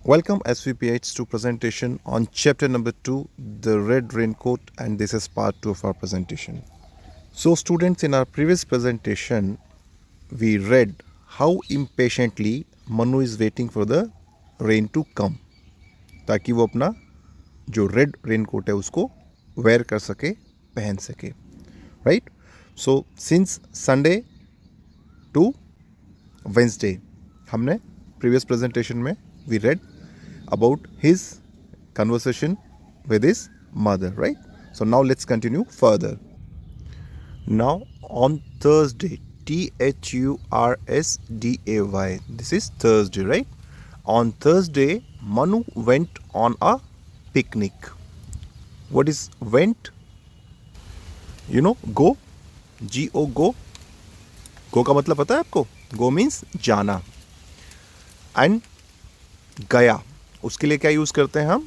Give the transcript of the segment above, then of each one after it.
Welcome SVPH to presentation on chapter number 2, the red raincoat, and this is part 2 of our presentation. So students, in our previous presentation, we read how impatiently Manu is waiting for the rain to come ताकि वो अपना जो red raincoat है उसको where कर सके, पहन सके, right. So since Sunday to Wednesday हमने प्रीवियस प्रेजेंटेशन में we read about his conversation with his mother, right? So now let's continue further. Now on Thursday, Thursday, this is Thursday, right? On Thursday, Manu went on a picnic. What is went? You know, go, G-O, go. Go का मतलब पता है आपको? Go means जाना. And गया, उसके लिए क्या यूज़ करते हैं हम?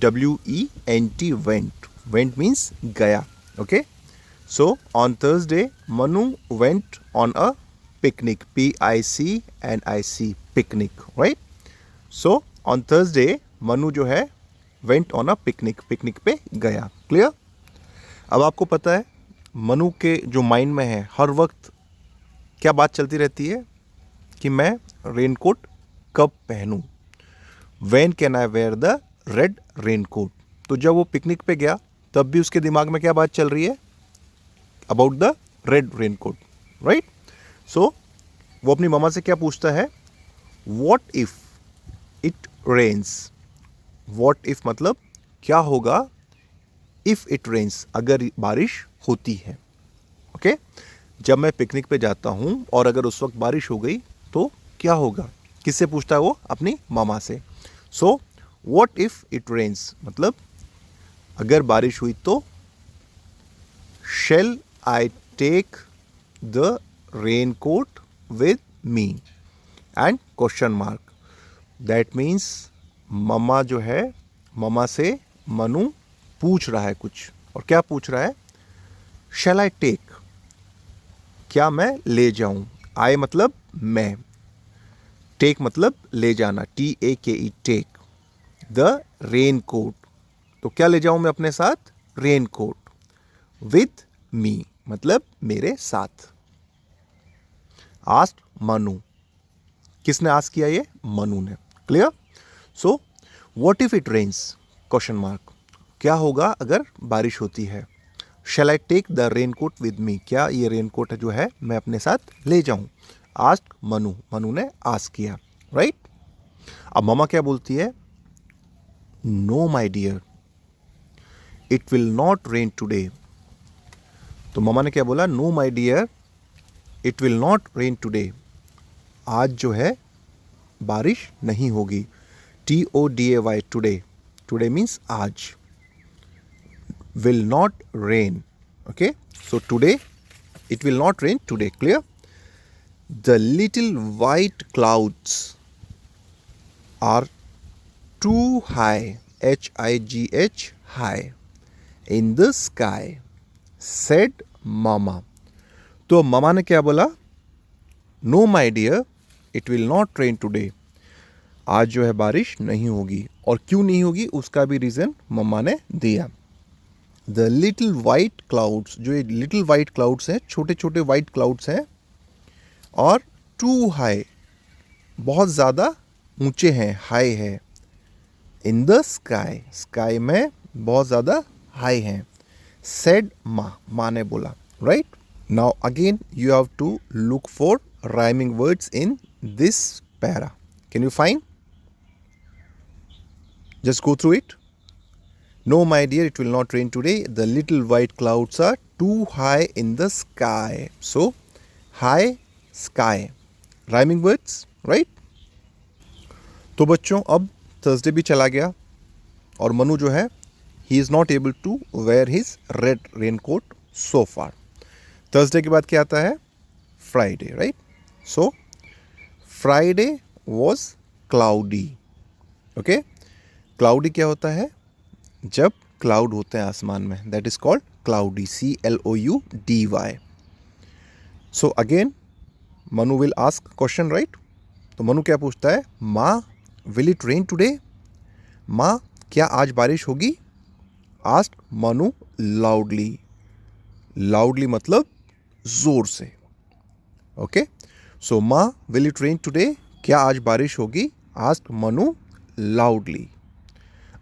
WENT, went. वेंट मीन्स गया. Okay. So on Thursday Manu went on a picnic. PICNIC, picnic, right. So on Thursday Manu जो है went on a picnic, picnic पे गया. क्लियर? अब आपको पता है मनु के जो माइंड में है हर वक्त क्या बात चलती रहती है कि मैं रेनकोट कब पहनूं. When can I wear the red raincoat? तो जब वो पिकनिक पे गया तब भी उसके दिमाग में क्या बात चल रही है? About the red raincoat, right. So वो अपनी मम्मा से क्या पूछता है? What if it rains? What if मतलब क्या होगा if it rains, अगर बारिश होती है. ओके. जब मैं पिकनिक पे जाता हूँ और अगर उस वक्त बारिश हो गई तो क्या होगा? किससे पूछता है वो? अपनी मामा से. So what if it rains मतलब अगर बारिश हुई तो shall I take the rain coat with me and question mark. That means मम्मा जो है, मम्मा से मनु पूछ रहा है कुछ. और क्या पूछ रहा है? शेल आई टेक, क्या मैं ले जाऊं? आई मतलब मैं, टेक मतलब ले जाना, TAKE, take. The rain coat, तो क्या ले जाऊं मैं अपने साथ? Rain coat. विथ मी मतलब मेरे साथ. आस्क्ड मनु. किसने आस्क किया? ये मनु ने. Clear? So what if it rains? Question mark. क्या होगा अगर बारिश होती है? Shall I take the rain coat with me, क्या ये रेन कोट जो है मैं अपने साथ ले जाऊं? आस्क मनु, मनु ने आस्क किया, राइट. अब ममा क्या बोलती है? No my dear, it will not rain today. तो ममा ने क्या बोला? No my dear, it will not rain today. आज जो है बारिश नहीं होगी. TODAY, today. टुडे मीन्स आज. Will not rain. Okay. So today it will not rain today. Clear? The little white clouds are too high, HIGH, high, in the sky, said mama. तो mama ने क्या बोला? No my dear, it will not rain today. आज जो है बारिश नहीं होगी. और क्यों नहीं होगी उसका भी रीज़न मम्मा ने दिया. द लिटिल वाइट क्लाउड्स, जो ये लिटिल वाइट क्लाउड्स हैं, छोटे छोटे वाइट क्लाउड्स हैं, और टू हाई, बहुत ज़्यादा ऊंचे हैं, हाई है. इन द स्काई, स्काई में बहुत ज़्यादा हाई हैं. सेड माँ ने बोला, right. Now again you have to look for rhyming words in this para. Can you find? Just go through it. No, my dear, it will not rain today. The little white clouds are too high in the sky. So, high, sky. Rhyming words, right? तो बच्चों अब Thursday भी चला गया और मनु जो है he is not able to wear his red raincoat so far. Thursday के बाद क्या आता है? Friday, right? So, Friday was cloudy. Okay? Cloudy क्या होता है? जब क्लाउड होते हैं आसमान में, that is called cloudy. CLOUDY. So again Manu will ask question, right. तो मनु क्या पूछता है? माँ, विल इट रेन टुडे? माँ क्या आज बारिश होगी? Asked Manu loudly. लाउडली मतलब जोर से। ओके, सो माँ विल इट रेन टुडे? क्या आज बारिश होगी? Asked Manu loudly.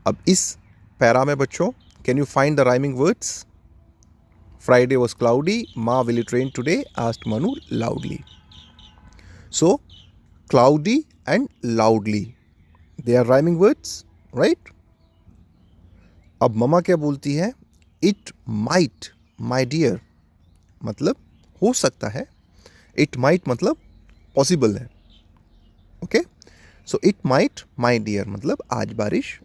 अब इस पैरा में बच्चों, can you find the rhyming words? Friday was cloudy. Ma, will it rain today? Asked Manu loudly. So, cloudy and loudly, they are rhyming words, right? अब mama क्या बोलती है? It might, my dear, मतलब हो सकता है. It might मतलब possible है. Okay? So, it might, my dear, मतलब आज बारिश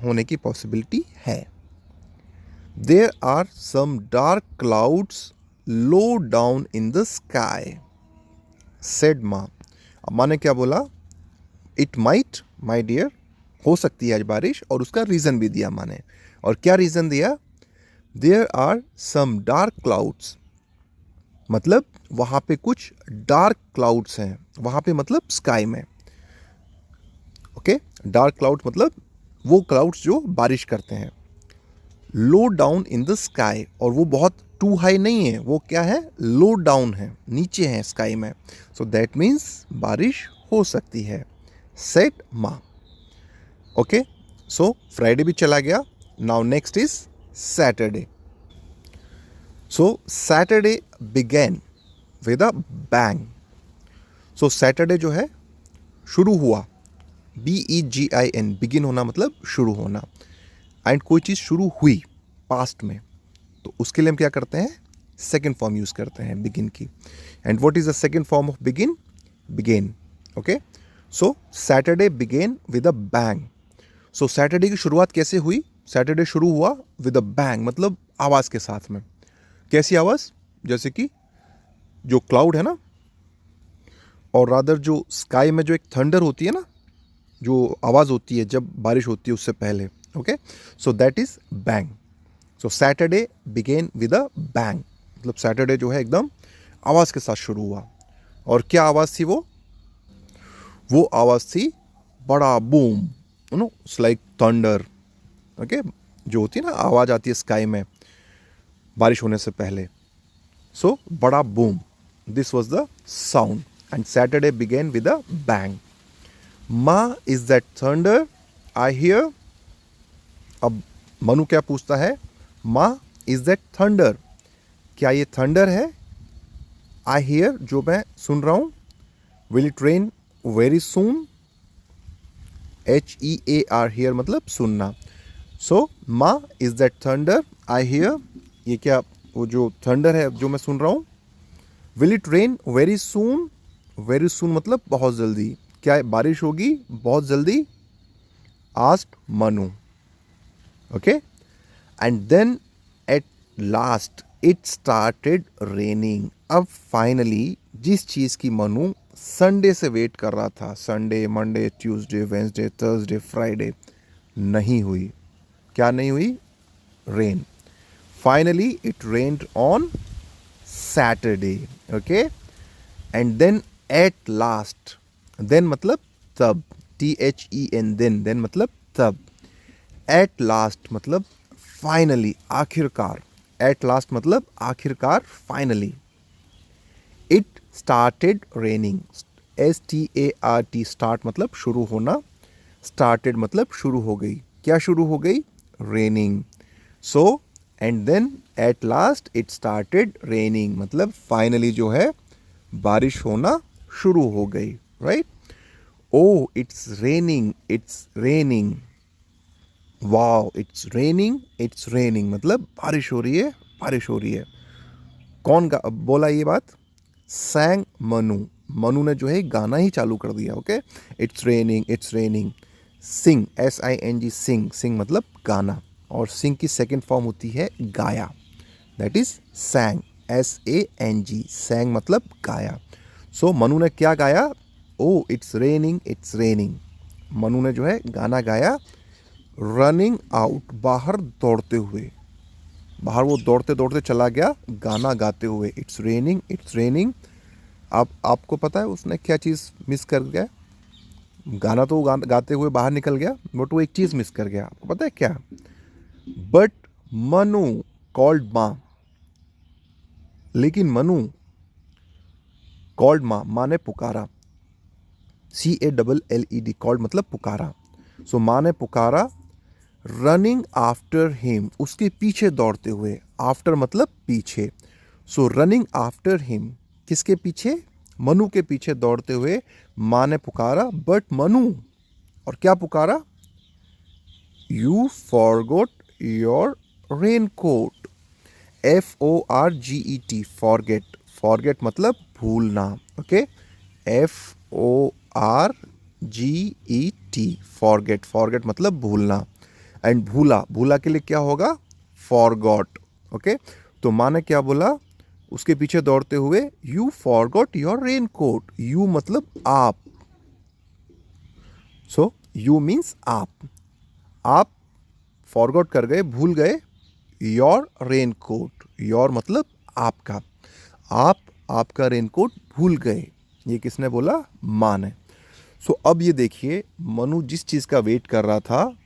होने की possibility है. There are some dark clouds low down in the sky, said माँ. अब माँ ने क्या बोला? It might, my dear, हो सकती है आज बारिश, और उसका रीज़न भी दिया माँ ने. और क्या रीज़न दिया? There are some dark clouds, मतलब वहाँ पे कुछ डार्क क्लाउड्स हैं. वहाँ पे मतलब स्काई में. ओके, डार्क क्लाउड्स मतलब वो क्लाउड्स जो बारिश करते हैं. लो डाउन इन द स्काई, और वो बहुत टू हाई नहीं है, वो क्या है? लो डाउन है, नीचे है स्काई में. सो दैट मीन्स बारिश हो सकती है, सेड माँ. ओके, सो फ्राइडे भी चला गया. Now next is Saturday. So Saturday begin with a bang. So Saturday जो है शुरू हुआ. BEGIN, बिगिन होना मतलब शुरू होना. एंड कोई चीज़ शुरू हुई पास्ट में, तो उसके लिए हम क्या करते हैं? सेकेंड फॉर्म यूज़ करते हैं बिगिन की. And what is the second form of begin? Began. Okay, so Saturday begin with a bang. So Saturday की शुरुआत कैसे हुई? सैटरडे शुरू हुआ विद अ बैंग, मतलब आवाज़ के साथ में. कैसी आवाज़? जैसे कि जो क्लाउड है ना, और रादर जो स्काई में जो एक थंडर होती है ना, जो आवाज़ होती है जब बारिश होती है उससे पहले. Okay, so that is bang. So Saturday begin with a bang, मतलब सैटरडे जो है एकदम आवाज़ के साथ शुरू हुआ. और क्या आवाज़ थी वो आवाज़ थी बड़ा boom. No, it's like thunder. Okay, जो होती है ना आवाज़ आती है स्काई में बारिश होने से पहले. सो बड़ा boom, this was the sound. And Saturday begin with a bang. माँ, is that thunder I hear? अब मनु क्या पूछता है? माँ, इज दैट थंडर? क्या ये थंडर है? आई हियर, जो मैं सुन रहा हूँ. Will it rain very soon? HEAR, here मतलब सुनना. सो माँ, is that thunder I here? ये क्या वो जो थंडर है जो मैं सुन रहा हूँ? Will it rain very soon? Very soon मतलब बहुत जल्दी. क्या बारिश होगी बहुत जल्दी? Asked Manu. Okay, and then at last it started raining. अब फाइनली जिस चीज़ की मनु संडे से वेट कर रहा था, Sunday, Monday, Tuesday, Wednesday, Thursday, Friday, नहीं हुई. क्या नहीं हुई? Rain. Finally it rained on Saturday. Okay, and then at last, then मतलब तब, THEN, देन मतलब तब. एट लास्ट मतलब फाइनली, आखिरकार. एट लास्ट मतलब आखिरकार, finally. It started raining. START, start मतलब शुरू होना, स्टार्टेड मतलब शुरू हो गई. क्या शुरू हो गई? Raining. So and then at last it started raining, मतलब फाइनली जो है बारिश होना शुरू हो गई. Right? Oh, it's raining, it's raining. Wow, it's raining मतलब बारिश हो रही है, बारिश हो रही है. कौन बोला ये बात? सैंग मनु. मनु ने जो है गाना ही चालू कर दिया. Okay, it's raining. Sing, SING, sing मतलब गाना. और सिंग की सेकेंड फॉर्म होती है गाया. That is सैंग, SANG. सैंग मतलब गाया. सो मनु ने क्या गाया? ओ, इट्स रेनिंग. मनु ने जो है गाना गाया. रनिंग आउट, बाहर दौड़ते हुए. बाहर वो दौड़ते दौड़ते चला गया गाना गाते हुए. It's raining. अब आपको पता है उसने क्या चीज़ मिस कर गया? गाना तो गाते हुए बाहर निकल गया, बट वो एक चीज़ मिस कर गया। आपको पता है क्या? बट मनु कॉल्ड माँ, लेकिन मनु कॉल्ड माँ, माँ ने पुकारा। CALLED, कॉल्ड मतलब पुकारा। सो माँ ने पुकारा, रनिंग आफ्टर हिम, उसके पीछे दौड़ते हुए। आफ्टर मतलब पीछे। सो रनिंग आफ्टर हिम, किसके पीछे? मनु के पीछे दौड़ते हुए माँ ने पुकारा, बट मनु, और क्या पुकारा? You forgot your raincoat. FORGET, forget. Forget मतलब भूलना। Okay, FORGET, forget. फॉरगेट मतलब भूलना। एंड भूला, भूला के लिए क्या होगा? फॉरगॉट। ओके, तो माँ ने क्या बोला उसके पीछे दौड़ते हुए? You forgot your raincoat. You मतलब आप। सो यू मीन्स आप फॉरगॉट कर गए, भूल गए योर रेनकोट। योर मतलब आपका। आप आपका रेनकोट भूल गए। ये किसने बोला? माँ ने। सो अब ये देखिए, मनु जिस चीज़ का वेट कर रहा था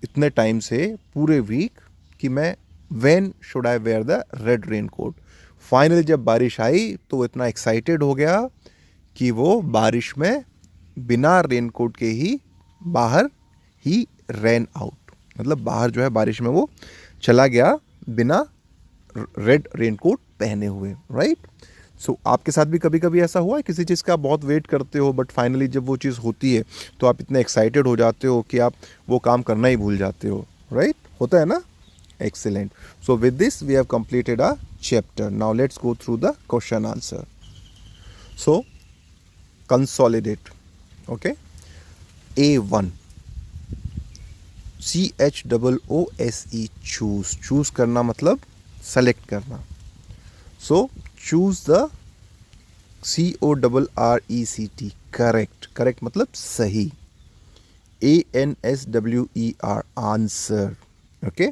इतने टाइम से, पूरे वीक, कि मैं when should I wear the red raincoat. Finally जब बारिश आई तो वो इतना एक्साइटेड हो गया कि वो बारिश में बिना रेनकोट के ही बाहर ही रैन आउट, मतलब बाहर जो है बारिश में वो चला गया बिना रेड रेनकोट पहने हुए। राइट? सो आपके साथ भी कभी कभी ऐसा हुआ है, किसी चीज़ का आप बहुत वेट करते हो, बट फाइनली जब वो चीज़ होती है तो आप इतने एक्साइटेड हो जाते हो कि आप वो काम करना ही भूल जाते हो। राइट? होता है ना? Excellent. So with this we have completed our chapter. Now let's go through the question answer. So consolidate. Okay. A1. CHOOSE, choose. Choose करना मतलब select करना. So choose the CORRECT, correct. Correct मतलब सही. ANSWER, answer. Okay.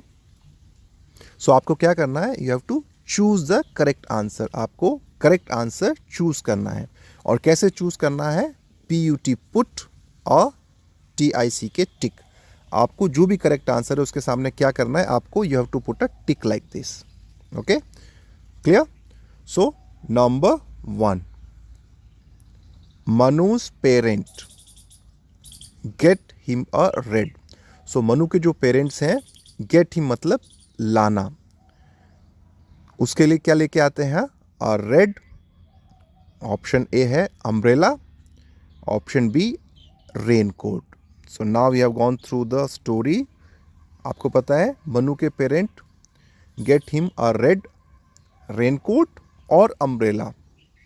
सो आपको क्या करना है? You have to choose the correct answer. आपको करेक्ट आंसर चूज करना है। और कैसे चूज करना है? PUT, पुट, और TICK, टिक। आपको जो भी करेक्ट आंसर है उसके सामने क्या करना है? आपको you have to put a tick like this. Okay, clear? So number 1, Manu's parent get him a red. So Manu के जो पेरेंट्स हैं, गेट हिम मतलब लाना, उसके लिए क्या लेके आते हैं? और रेड। ऑप्शन ए है umbrella, option b raincoat. So now we have gone through the story. आपको पता है मनु के parent get him a red raincoat और umbrella.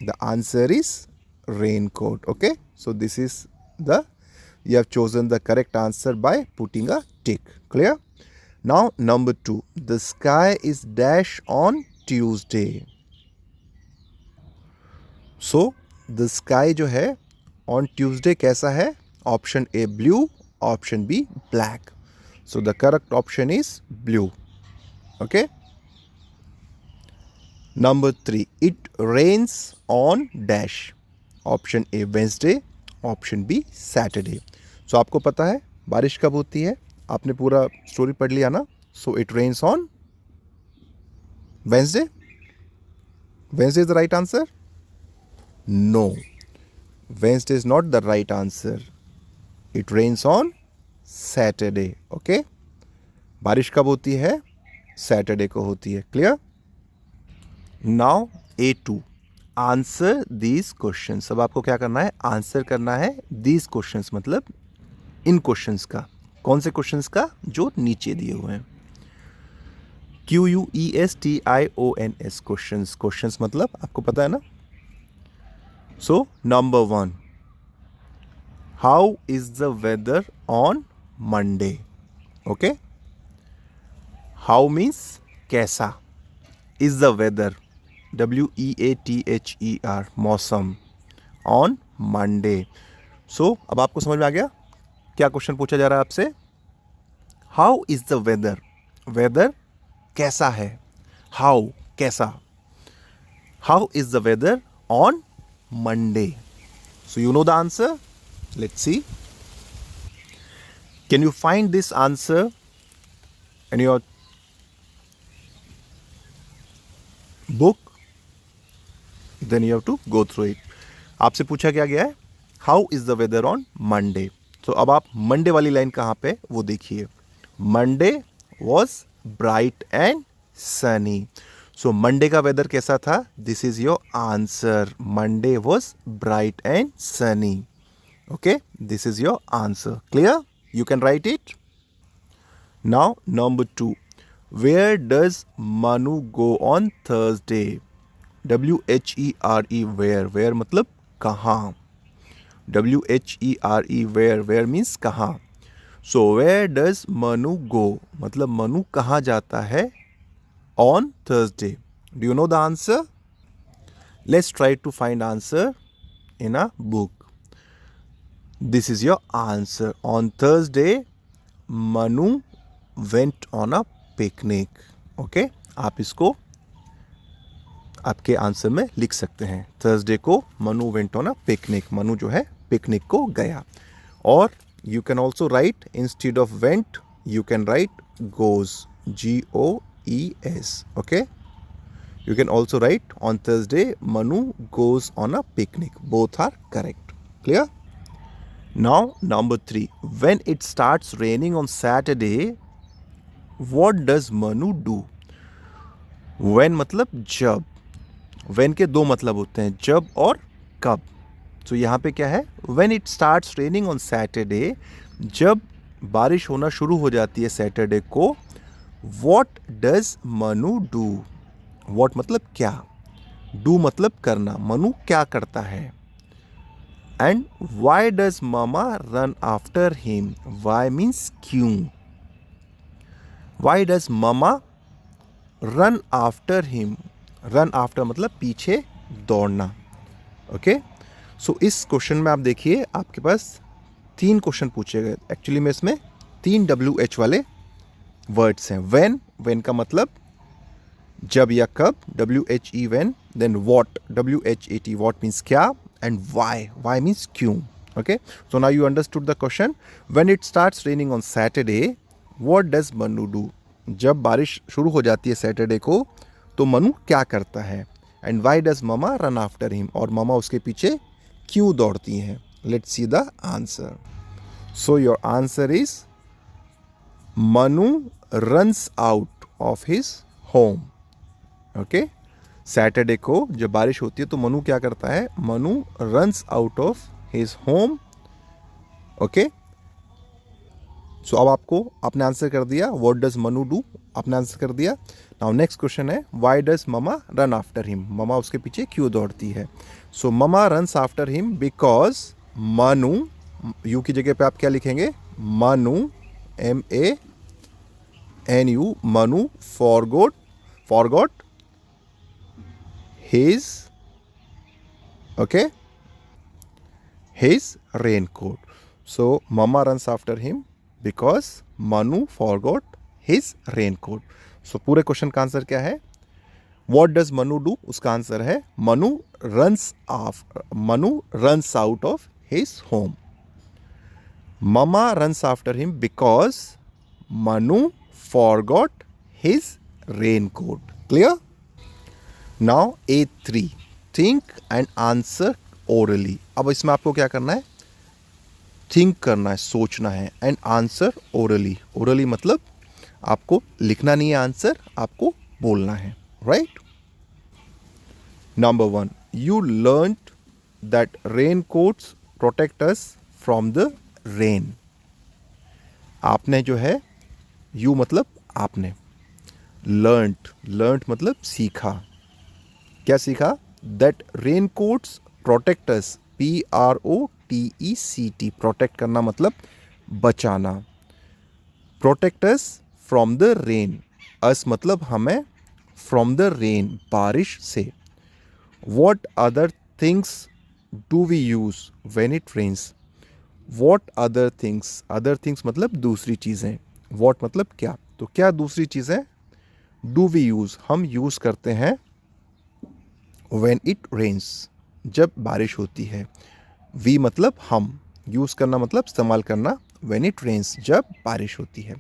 The answer is raincoat. Okay, so this is the, you have chosen the correct answer by putting a tick. Clear? Now number 2, the sky is dash on Tuesday. So the sky जो है on Tuesday कैसा है? Option A blue, option B black. So the correct option is blue. Okay. Number 3, it rains on dash. Option A Wednesday, option B Saturday. So आपको पता है बारिश कब होती है? आपने पूरा स्टोरी पढ़ लिया ना? So it rains on Wednesday. Wednesday is the right answer? No. Wednesday is not the right answer. It rains on Saturday. Okay? बारिश कब होती है? सैटरडे को होती है. Clear? Now A2, answer these questions. अब आपको क्या करना है? आंसर करना है दीज क्वेश्चंस, मतलब इन क्वेश्चंस का. कौन से क्वेश्चंस का? जो नीचे दिए हुए हैं. QUESTIONS, questions. क्वेश्चंस मतलब आपको पता है ना? So number 1, how is the weather on Monday? Okay, how means कैसा, इज द वेदर WEATHER, मौसम, ऑन मंडे. सो अब आपको समझ में आ गया क्या क्वेश्चन पूछा जा रहा है आपसे? How is the weather, weather कैसा है, हाउ कैसा, how is the weather on Monday. So you know the answer. Let's see. Can you find this answer in your book? Then you have to go through it. आपसे पूछा क्या गया है, how is the weather on Monday. तो अब आप Monday वाली line कहाँ पे वो देखिए. Monday was bright and sunny. So Monday का वेदर कैसा था? This is your answer. Monday was bright and sunny. Okay, this is your answer. Clear? You can write it. Now number 2. Where does Manu go on Thursday? WHERE, where. Where मतलब कहाँ. WHERE, where. Where means कहाँ. So where does Manu go मतलब मनु कहाँ जाता है on Thursday. Do you know the answer? Let's try to find answer in a book. This is your answer. On Thursday Manu went on a picnic. Okay, आप इसको आपके answer में लिख सकते हैं. थर्सडे को Manu went on a picnic. Manu जो है पिकनिक को गया. और you can also write instead of went you can write goes. GOES. Okay, you can also write on Thursday Manu goes on a picnic. Both are correct. Clear? Now number 3. When it starts raining on Saturday what does Manu do? When मतलब जब. When के दो मतलब होते हैं, जब और कब. तो यहाँ पे क्या है? When it starts raining on Saturday, जब बारिश होना शुरू हो जाती है सैटरडे को. What does Manu do? What मतलब क्या, डू मतलब करना. मनु क्या करता है. And why does mama run after him? Why means क्यों. Why does mama run after him? Run after मतलब पीछे दौड़ना. ओके, सो इस क्वेश्चन में आप देखिए आपके पास 3 क्वेश्चन पूछे गए. एक्चुअली में इसमें 3 WH वाले वर्ड्स हैं. व्हेन का मतलब जब या कब, WHE when. Then what, WHAT what means क्या. एंड व्हाई मीन्स क्यों. Okay, so now you understood the question. When it starts raining on Saturday what does Manu do? जब बारिश शुरू हो जाती है सैटरडे को तो मनु क्या करता है. And why does mama run after him, और मामा उसके पीछे क्यों दौड़ती हैं. Let's see the answer. So your answer is Manu runs out of his home. Okay, Saturday को जब बारिश होती है तो मनु क्या करता है? Manu runs out of his home. Okay, so अब आपको आपने आंसर कर दिया. व्हाट डज मनु डू आपने आंसर कर दिया. नाउ नेक्स्ट क्वेश्चन है why does mama run after him? Mama उसके पीछे क्यों दौड़ती है. So mama runs after him because Manu, you की जगह पे आप क्या लिखेंगे? Manu, MANU, Manu forgot his, okay, his raincoat. So mama runs after him because Manu forgot his raincoat. So पूरे क्वेश्चन का आंसर क्या है? व्हाट डज मनु डू, उसका आंसर है Manu runs out of his home. Mama runs after him because Manu forgot his raincoat. Clear? Now A3. Think and answer orally. अब इसमें आपको क्या करना है? थिंक करना है, सोचना है. And answer orally. ओरली मतलब आपको लिखना नहीं है आंसर, आपको बोलना है. Right? Number 1. You learned that rain coats protect us from the rain. आपने जो है, यू मतलब आपने, लर्नड मतलब सीखा. क्या सीखा? That rain coats protect us, PROTECT. Protect करना मतलब बचाना. Protect us from the rain. Us मतलब हमें, फ्रॉम द रेन बारिश से. What other things do we use when it rains? What other things, other things मतलब दूसरी चीज़ें. वॉट मतलब क्या, तो क्या दूसरी चीज़ें डू वी यूज हम यूज़ करते हैं व्हेन इट रेन्स, जब बारिश होती है. वी मतलब हम, यूज़ करना मतलब इस्तेमाल करना, व्हेन इट रेन्स, जब बारिश होती है.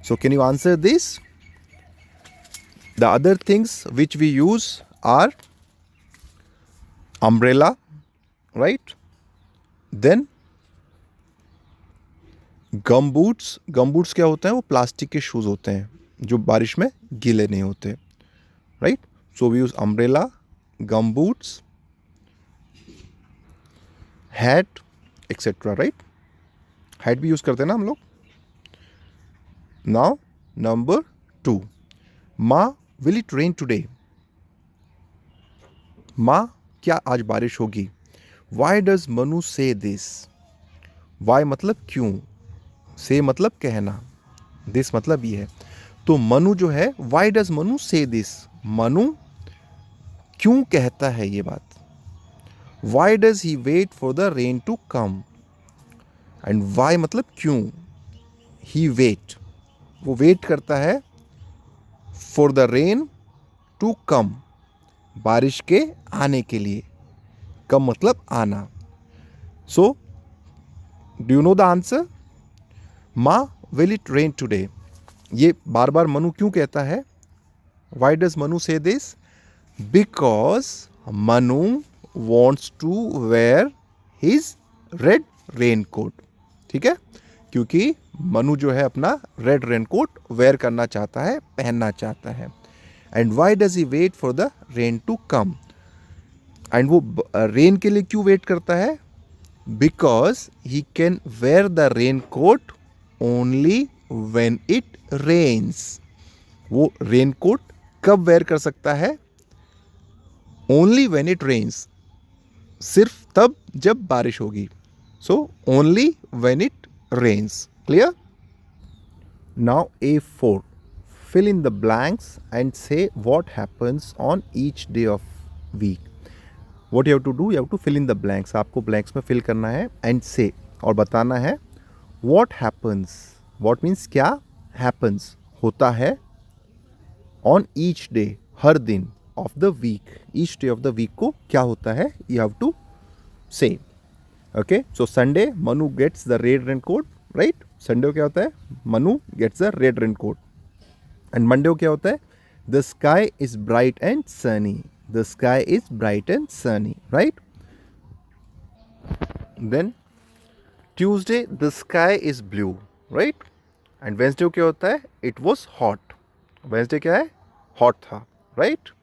So can you answer this? The other things which we use are umbrella, right? Then gumboots. Gumboots क्या होते हैं? वो प्लास्टिक के शूज़ होते हैं जो बारिश में गीले नहीं होते, right? So we use umbrella, gumboots, hat etcetera, right? Hat भी यूज़ करते हैं ना हम लोग. नाउ नंबर 2, माँ विल इट रेन टुडे? माँ क्या आज बारिश होगी? Y does Manu say this? Y मतलब क्यों, से मतलब कहना, दिस मतलब ये है. तो मनु जो है, Y does Manu say this? Manu क्यों कहता है ये बात? Why does he wait for the rain to come? And why मतलब क्यों, ही वेट, वो वेट करता है, for the rain to come, बारिश के आने के लिए. कम मतलब आना. So do you know the answer? माँ विल इट रेन टुडे, ये बार बार मनु क्यों कहता है? Y does Manu say this? Because Manu wants to wear his red rain coat. ठीक है, क्योंकि मनु जो है अपना रेड रेन कोट वेयर करना चाहता है, पहनना चाहता है. And why does he wait for the rain to come? And वो रेन के लिए क्यों वेट करता है? Because he can wear the rain coat only when it rains. वो रेन कोट कब वेयर कर सकता है? ओनली व्हेन इट रेन्स, सिर्फ तब जब बारिश होगी. So only when it rains. Clear? Now A4, fill in the blanks and say what happens on each day of week. What you have to do, you have to fill in the blanks. आपको blanks में fill करना है and say, और बताना है what happens. What means क्या? happens होता है on each day, हर दिन of the week. each day of the week को क्या होता है, you have to say. Okay, so Sunday Manu gets the red raincoat, right? Sunday को क्या होता है? Manu gets the red raincoat. And Monday को क्या होता है? The sky is bright and sunny. The sky is bright and sunny, right? Then Tuesday the sky is blue, right? And Wednesday को क्या होता है? It was hot. Wednesday क्या है? Hot था, right?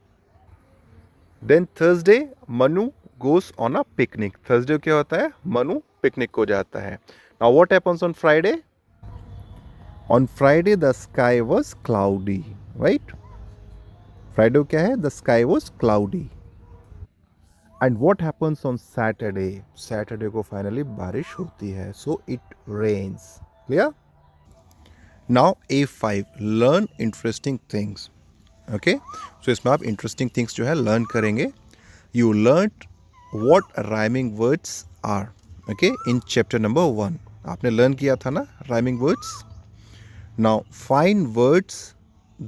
Then Thursday Manu goes on a picnic. Thursday को क्या होता है? Manu picnic को जाता है. Now what happens on Friday? On Friday the sky was cloudy, right? Friday को क्या है? The sky was cloudy. And what happens on Saturday? Saturday को finally बारिश होती है. So it rains. Clear? Now A5, learn interesting things. Okay? So इसमें आप interesting things जो है learn करेंगे. You learned what rhyming words are. Okay? In chapter number 1. आपने learn किया था ना rhyming words? Now find words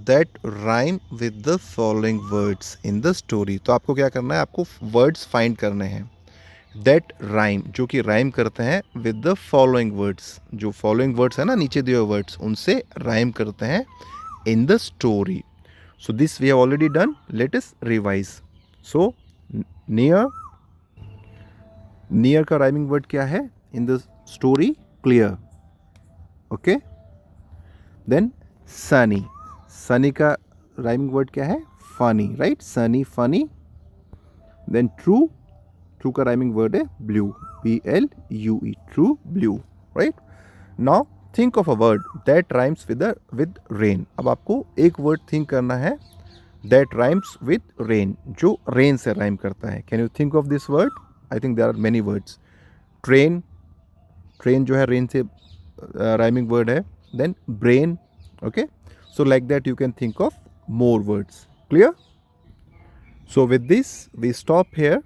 that rhyme with the following words in the story. तो आपको क्या करना है? आपको words find करने हैं that rhyme, जो कि rhyme करते हैं with the following words. जो following words है ना, नीचे दिए हुए words, उनसे rhyme करते हैं in the story. So this we have already done. Let us revise. So near, near का rhyming word क्या है in the story? Clear. Okay. Then sunny. Sunny का rhyming word क्या है? Funny, right? Sunny, funny. Then true. True का rhyming word है blue. B-L-U-E. True, blue, right? Now think of a word that rhymes with rain. अब आपको एक word think करना है that rhymes with rain, जो rain से rhyme करता है. Can you think of this word? I think there are many words. Train. Train जो है rain से rhyming word है. Then brain. Okay, so like that you can think of more words. Clear? So with this we stop here.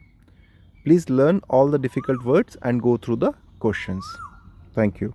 Please learn all the difficult words and go through the questions. Thank you.